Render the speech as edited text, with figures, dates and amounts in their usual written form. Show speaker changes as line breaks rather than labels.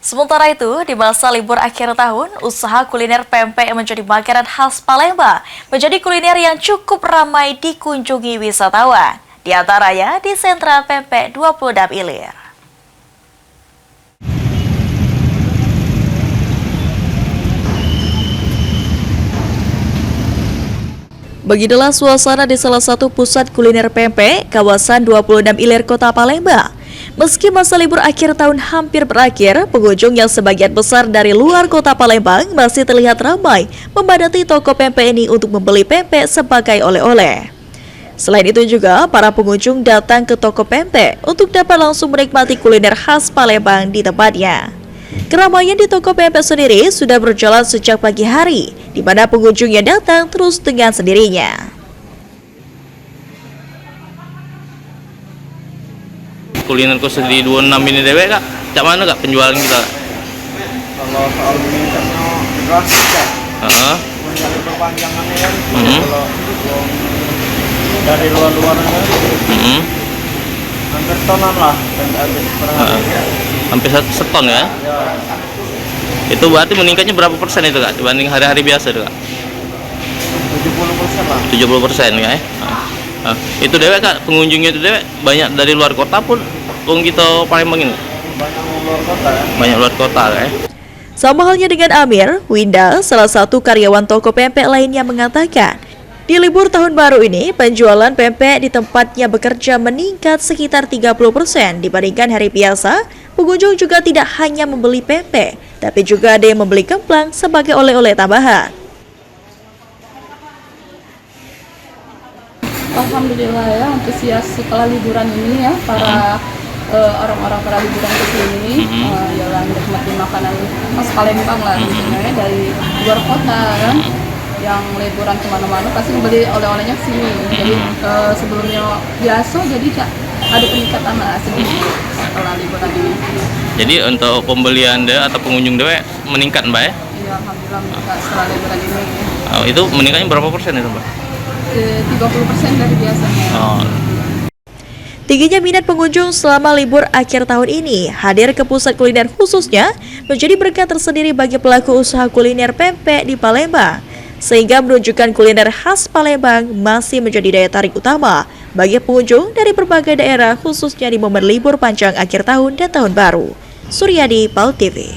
Sementara itu, di masa libur akhir tahun, usaha kuliner pempek yang menjadi makanan khas Palembang menjadi kuliner yang cukup ramai dikunjungi wisatawan. Di antaranya di sentra pempek 26 Ilir. Beginilah suasana di salah satu pusat kuliner pempek, kawasan 26 Ilir, Kota Palembang. Meski masa libur akhir tahun hampir berakhir, pengunjung yang sebagian besar dari luar Kota Palembang masih terlihat ramai memadati toko pempek ini untuk membeli pempek sebagai oleh-oleh. Selain itu juga, para pengunjung datang ke toko pempek untuk dapat langsung menikmati kuliner khas Palembang di tempatnya. Keramaian di toko pempek sendiri sudah berjalan sejak pagi hari, di mana pengunjung yang datang terus dengan sendirinya.
Kuliner khusus di 26 ini dewek kak, cak mana kak penjualan kita?
Kalau soal meningkatnya drastis ya, mencari perpanjangannya ya, kalau dari luar-luarnya hampir tonan lah, per hari.
Hampir seton ya? Itu berarti meningkatnya berapa persen itu kak dibanding hari-hari biasa itu kak?
70% lah.
70% ya? Itu dewek kak, pengunjungnya itu dewek banyak dari luar kota pun kita Palembang ini?
Banyak luar kota ya?
Banyak luar kota ya?
Sama halnya dengan Amir, Winda, salah satu karyawan toko pempek lainnya mengatakan, di libur tahun baru ini, penjualan pempek di tempatnya bekerja meningkat sekitar 30% dibandingkan hari biasa. Pengunjung juga tidak hanya membeli pempek, tapi juga ada yang membeli kemplang sebagai oleh-oleh tambahan.
Alhamdulillah ya, antusias setelah liburan ini ya, para orang-orang pada liburan ke sini jalan menikmati makanan khas Palembang lah gitu ya, dari luar kota kan, yang liburan kemana-mana pasti beli oleh-olehnya sini. Jadi sebelumnya biasa, jadi ada peningkatan lah sedikit setelah liburan ini.
Jadi untuk pembelian atau pengunjung dewek meningkat mbak ya?
Iya, alhamdulillah meningkat setelah liburan ini.
Itu meningkatnya berapa persen itu mbak?
30% dari biasanya.
Tingginya minat pengunjung selama libur akhir tahun ini hadir ke pusat kuliner khususnya menjadi berkah tersendiri bagi pelaku usaha kuliner pempek di Palembang, sehingga menunjukkan kuliner khas Palembang masih menjadi daya tarik utama bagi pengunjung dari berbagai daerah, khususnya di momen libur panjang akhir tahun dan tahun baru. Suryadi, PAL TV.